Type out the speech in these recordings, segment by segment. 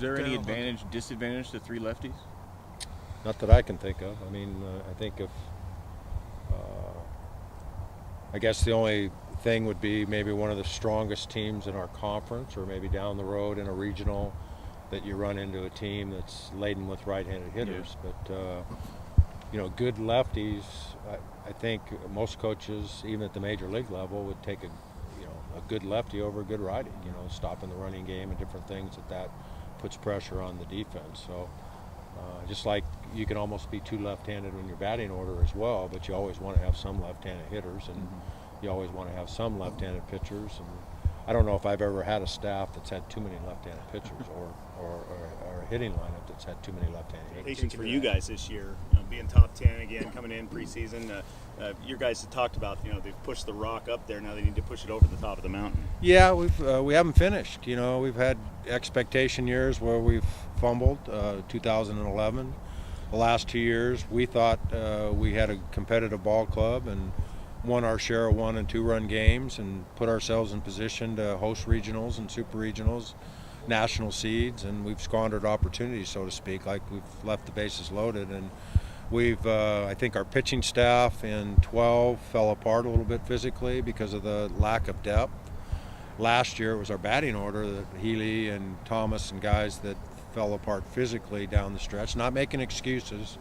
Is there any advantage, disadvantage to three lefties? Not that I can think of. I mean, I think if I guess the only thing would be maybe one of the strongest teams in our conference, or maybe down the road in a regional, that you run into a team that's laden with right-handed hitters. Yeah. But good lefties. I think most coaches, even at the major league level, would take a good lefty over a good righty. Stopping the running game and different things that puts pressure on the defense. So. Just like you can almost be two left-handed in your batting order as well, but you always want to have some left-handed hitters, and you always want to have some left-handed pitchers. And I don't know if I've ever had a staff that's had too many left-handed pitchers, or a hitting lineup that's had too many left-handed hitters. Expectations for you guys this year, being top 10 again, coming in preseason. Your guys have talked about, they've pushed the rock up there. Now they need to push it over the top of the mountain. Yeah, we haven't finished. We've had expectation years where we've fumbled. 2011, the last 2 years, we thought we had a competitive ball club and won our share of 1- and 2-run games and put ourselves in position to host regionals and super regionals, national seeds, and we've squandered opportunities, so to speak. Like, we've left the bases loaded, and I think our pitching staff in 12 fell apart a little bit physically because of the lack of depth. Last year it was our batting order that Healy and Thomas and guys that fell apart physically down the stretch. Not making excuses,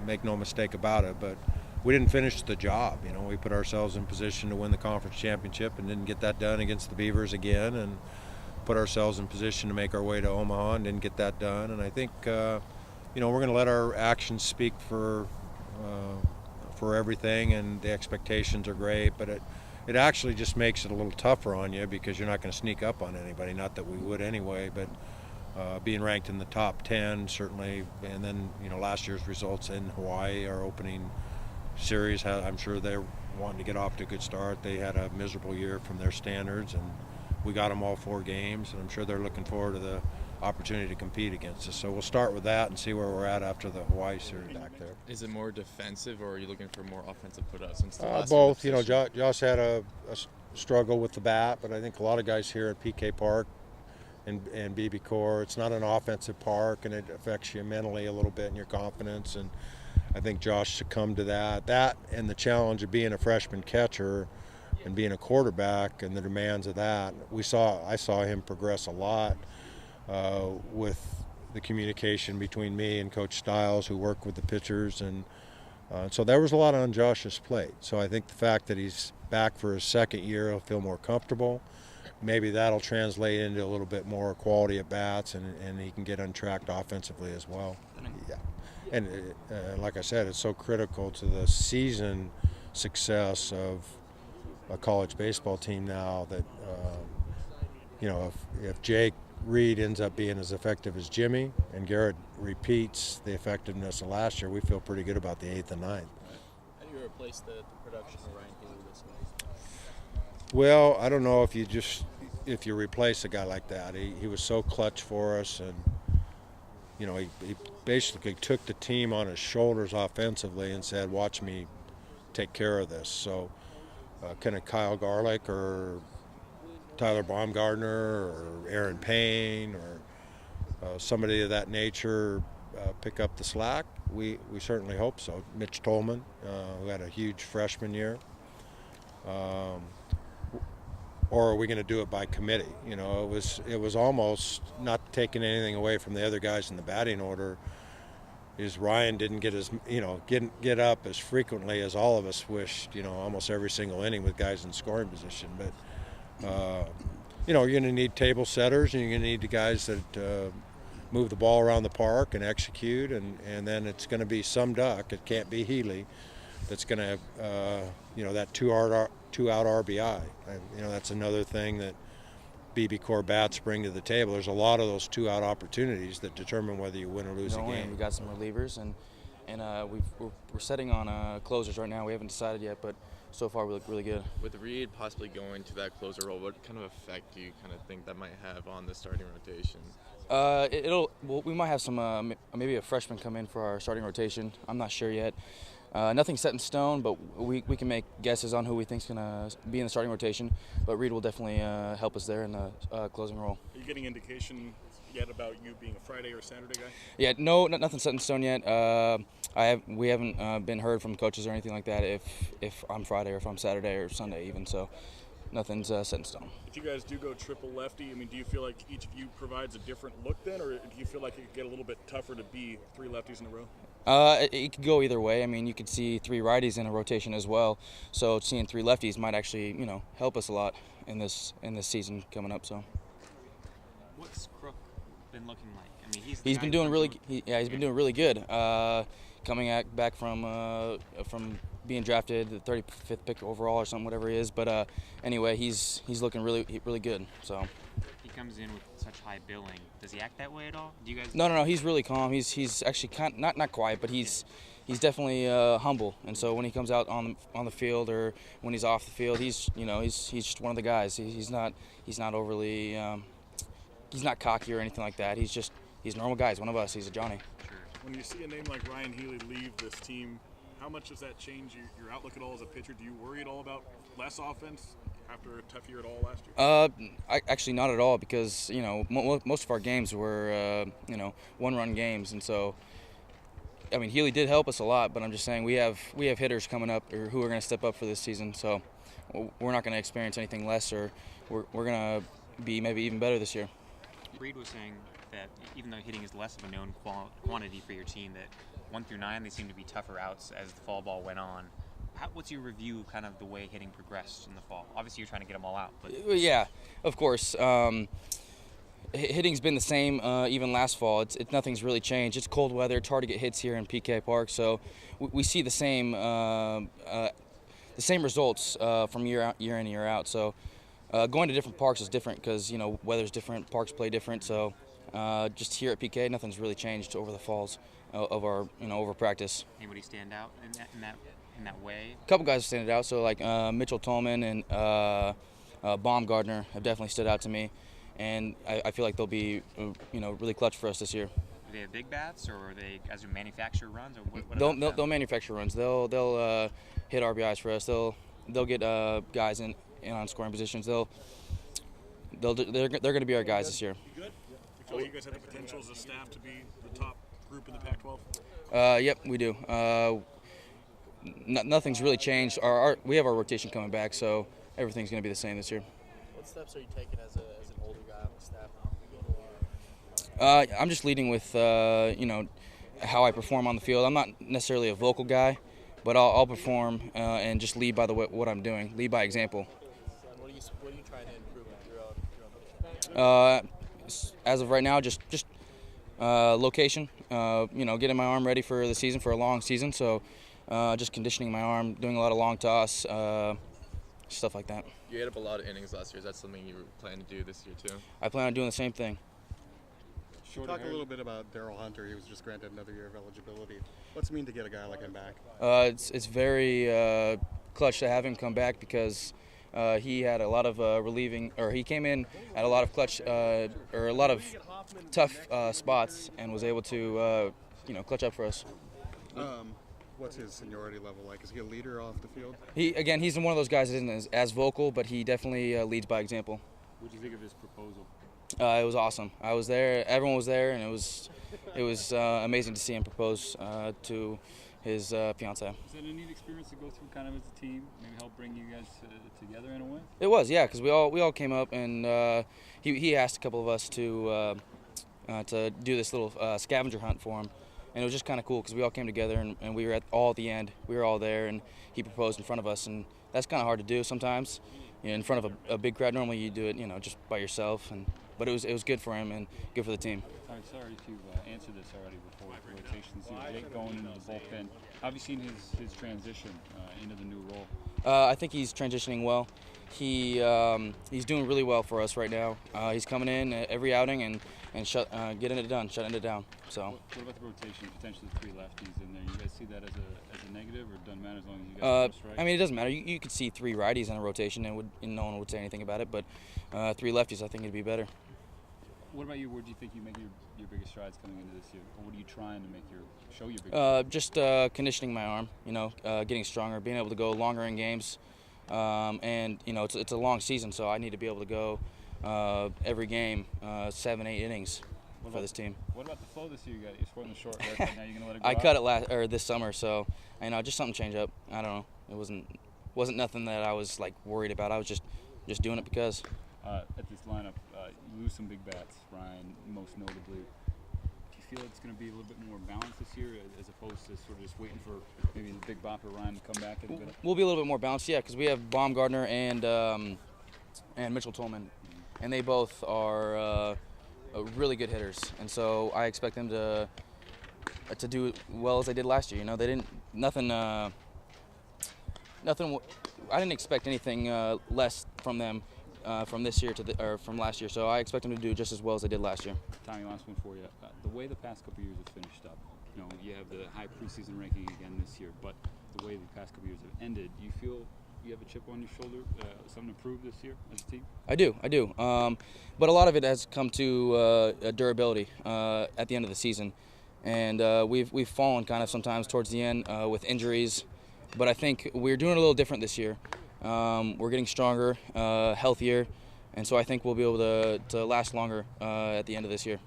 make no mistake about it, but we didn't finish the job. We put ourselves in position to win the conference championship and didn't get that done against the Beavers again, and put ourselves in position to make our way to Omaha and didn't get that done. And I think we're going to let our actions speak for everything, and the expectations are great, but it actually just makes it a little tougher on you because you're not going to sneak up on anybody. Not that we would anyway, but being ranked in the top 10 certainly, and then last year's results in Hawaii, our opening series, I'm sure they're wanting to get off to a good start. They had a miserable year from their standards, and we got them all 4 games, and I'm sure they're looking forward to the opportunity to compete against us. So we'll start with that and see where we're at after the Hawaii series back there. Is it more defensive, or are you looking for more offensive put-out since the last both. Josh had a struggle with the bat, but I think a lot of guys here at PK Park and BB Core, it's not an offensive park, and it affects you mentally a little bit in your confidence, and I think Josh succumbed to that. That and the challenge of being a freshman catcher and being a quarterback and the demands of that. I saw him progress a lot with the communication between me and Coach Stiles, who worked with the pitchers, and so there was a lot on Josh's plate. So I think the fact that he's back for his second year, he'll feel more comfortable. Maybe that'll translate into a little bit more quality at bats, and he can get untracked offensively as well. Yeah, and like I said, it's so critical to the season success of a college baseball team now that if Jake Reed ends up being as effective as Jimmy, and Garrett repeats the effectiveness of last year, we feel pretty good about the 8th and 9th. How do you replace the production of Ryan Healy this way? Well, I don't know if you replace a guy like that. He was so clutch for us, and he basically took the team on his shoulders offensively and said, "Watch me take care of this." So, kind of Kyle Garlick or Tyler Baumgartner or Aaron Payne or somebody of that nature pick up the slack. We certainly hope so. Mitch Tolman, who had a huge freshman year. Or are we going to do it by committee? It was almost not taking anything away from the other guys in the batting order. Is Ryan didn't get up as frequently as all of us wished. Almost every single inning with guys in scoring position. But you're going to need table setters, and you're going to need the guys that move the ball around the park and execute, and then it's going to be some duck. It can't be Healy. That's going to have that two-out RBI. That's another thing that BB Core bats bring to the table. There's a lot of those 2-out opportunities that determine whether you win or lose a game. We got some relievers, and we're setting on closers right now. We haven't decided yet, but so far we look really good. With Reed possibly going to that closer role, what kind of effect do you kind of think that might have on the starting rotation? We might have some maybe a freshman come in for our starting rotation. I'm not sure yet. Nothing's set in stone, but we can make guesses on who we think's gonna be in the starting rotation. But Reed will definitely help us there in the closing role. Are you getting indication yet about you being a Friday or Saturday guy? Yeah, nothing set in stone yet. We haven't been heard from coaches or anything like that. If I'm Friday or if I'm Saturday or Sunday even, so nothing's set in stone. If you guys do go triple lefty, I mean, do you feel like each of you provides a different look then, or do you feel like it could get a little bit tougher to be 3 lefties in a row? It could go either way. I mean, you could see 3 righties in a rotation as well. So seeing 3 lefties might actually, help us a lot in this season coming up. So. What's Crook been looking like? I mean, he's been doing really. He's been doing really good. Coming back from being drafted the 35th pick overall or something, whatever he is. But anyway, he's looking really good. So. He comes in with such high billing. Does he act that way at all? Do you guys? No. He's really calm. He's actually not quiet, but he's definitely humble. And so when he comes out on the field or when he's off the field, he's just one of the guys. He's not overly. He's not cocky or anything like that. He's a normal guy. He's one of us. He's a Johnny. Sure. When you see a name like Ryan Healy leave this team, how much does that change your outlook at all as a pitcher? Do you worry at all about less offense after a tough year at all last year? Actually not at all, because most of our games were one-run games, and so I mean Healy did help us a lot. But I'm just saying we have hitters coming up who are going to step up for this season, so we're not going to experience anything less, or we're going to be maybe even better this year. Reed was saying that even though hitting is less of a known quantity for your team, that 1 through 9 they seem to be tougher outs as the fall ball went on. What's your review kind of the way hitting progressed in the fall? Obviously, you're trying to get them all out. But yeah, of course. Hitting's been the same even last fall. Nothing's really changed. It's cold weather. It's hard to get hits here in PK Park, so we see the same results from year in year out. So going to different parks is different because weather's different, parks play different. So just here at PK, nothing's really changed over the falls of our over practice. Anybody stand out in that way? A couple guys stand out. So like Mitchell Tolman and Baumgartner have definitely stood out to me, and I feel like they'll be really clutch for us this year. Do they have big bats, or are they guys who manufacture runs, or what? They'll manufacture runs. They'll hit RBIs for us. They'll get guys in on scoring positions. They're going to be our guys this year. You good? You feel like you guys have the potential as a staff to be the top group in the Pac-12? Yep, we do. Nothing's really changed. We have our rotation coming back, so everything's going to be the same this year. What steps are you taking as an older guy on the staff now? I'm just leading with how I perform on the field. I'm not necessarily a vocal guy, but I'll perform and just lead by what I'm doing. Lead by example. And what are you trying to improve with your own? As of right now, just location. Getting my arm ready for the season, for a long season. So just conditioning my arm, doing a lot of long toss, stuff like that. You ate up a lot of innings last year. Is that something you plan to do this year too? I plan on doing the same thing. Talk a little bit about Darryl Hunter. He was just granted another year of eligibility. What's it mean to get a guy like him back? It's very clutch to have him come back because he had a lot of he came in at a lot of clutch or a lot of tough spots and was able to clutch up for us. What's his seniority level like? Is he a leader off the field? He's one of those guys that isn't as vocal, but he definitely leads by example. What do you think of his proposal? It was awesome. I was there. Everyone was there, and it was amazing to see him propose to his fiancée. Is that a neat experience to go through, kind of as a team? Maybe help bring you guys together in a way. It was, yeah, because we all came up, and he asked a couple of us to do this little scavenger hunt for him, and it was just kind of cool because we all came together, and we were at the end. We were all there, and he proposed in front of us, and that's kind of hard to do sometimes. In front of a big crowd. Normally you do it, just by yourself, but it was good for him and good for the team. Sorry if you've answered this already before rotations. Jake going into the bullpen. How have you seen his transition into the new role? I think he's transitioning well. He's doing really well for us right now. He's coming in every outing and getting it done, shutting it down. So. What about the rotation? Potentially 3 lefties in there. You guys see that as a negative, or it doesn't matter as long as you guys strike? I mean, it doesn't matter. You could see 3 righties in a rotation, and no one would say anything about it. But 3 lefties, I think it'd be better. What about you? Where do you think you make your biggest strides coming into this year? Or what are you trying to show your biggest Just conditioning my arm, getting stronger, being able to go longer in games. And, it's a long season, so I need to be able to go every game 7, 8 innings for this team. What about the flow this year? You scored in the short haircut. Now you're going to let it go I out? cut it this summer, so, just something change up. I don't know. It wasn't nothing that I was, worried about. I was just doing it because. At this lineup, you lose some big bats, Ryan, most notably. Do you feel it's going to be a little bit more balanced this year as opposed to sort of just waiting for maybe the big bopper Ryan to come back a little bit? We'll be a little bit more balanced, yeah, because we have Baumgartner and Mitchell Tolman, and they both are really good hitters, and so I expect them to do well as they did last year. They didn't nothing. I didn't expect anything less from them. From this year or from last year, so I expect them to do just as well as they did last year. Tommy, last one for you. The way the past couple years have finished up, you have the high preseason ranking again this year, but the way the past couple years have ended, do you feel you have a chip on your shoulder, something to prove this year as a team? I do. But a lot of it has come to durability at the end of the season, and we've fallen kind of sometimes towards the end with injuries, but I think we're doing it a little different this year. We're getting stronger, healthier, and so I think we'll be able to last longer at the end of this year.